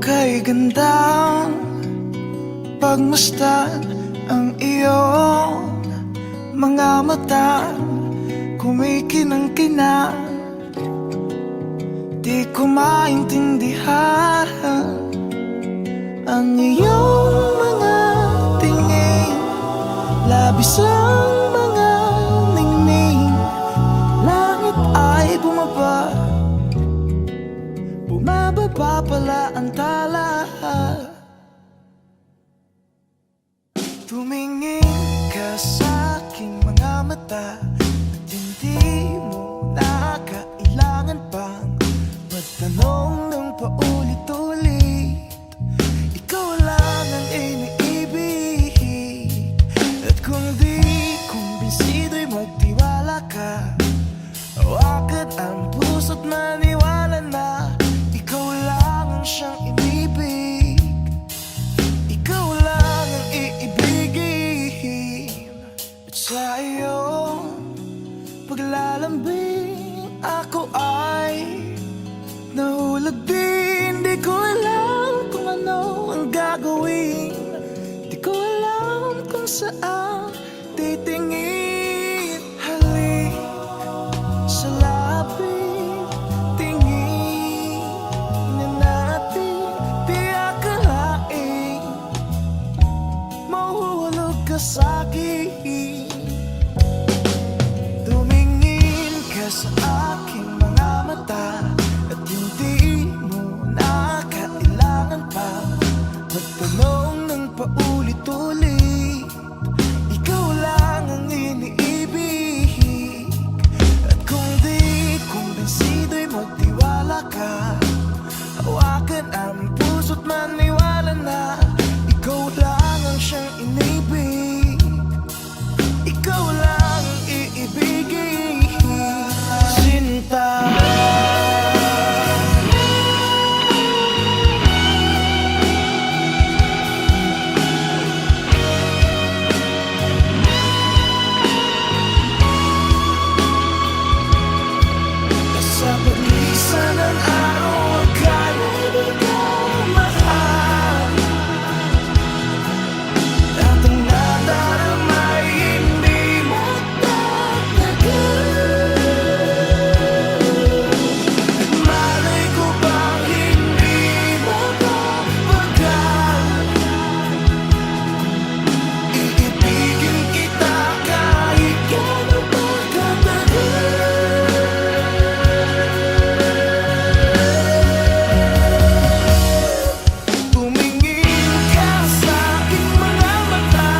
kay gandang pagmasdan ang iyong mga mata, kumikinang-kinang. Di ko maintindihan ang iyong mga tingin, labis ang mga ningning. Langit ay bumaba, bumababa pala ang tala. Tumingin ka sa aking mga mata at hindi mo na kailangan pang magtanong ng paulit-ulit. Ikaw lang ang iniibig, at kung di kumbinsido'y magtiwala ka. Hawakan ang puso't maniwala na ikaw lang ang siyang inibig. Ikaw lang ang iibigin. At sa iyong paglalambing ako ay nahulog din. Di ko alam kung ano ang gagawin, di ko alam kung saan titingin. Halik sa lapit, tingin na natin. Di akalain mahuhulog ka sa'kin. Tumingin ka sa aking mga mata at hindi mo na kailangan pa magtanong ng paulit-ulit. Ikaw lang ang iniibig, at kung di kumbinsido'y magtiwala ka. Hawakan ang puso't maniwala na ikaw lang ang siyang inibig. Ikaw lang ang iibigin, sinta. Sa paglisan ng araw, akala di ko mahal, at ang nadarama ay hindi mo tatagal. Malay ko bang hindi mo mapagal, iibigin kita kahit gano'n pa katagal. Tumingin ka sa aking mga mata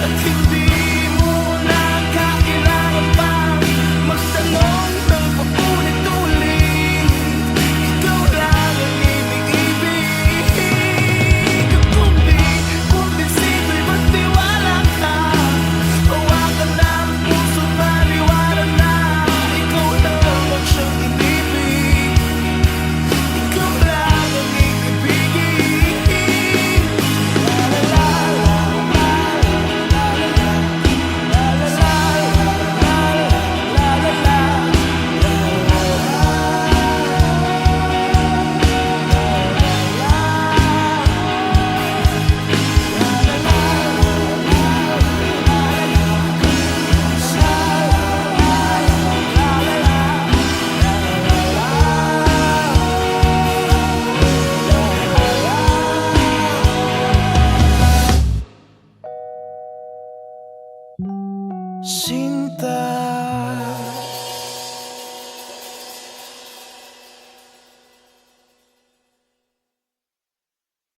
at hindi mo na kailangan pang magtanong ng paulit-ulit. Ikaw lang ang iniibig, at kung di kumbinsido'y magtiwala ka. Hawakan na ang puso't maniwala na ikaw lang ang siyang inibig. Ikaw lang ang iibigin. La la la la la la la la Sinta.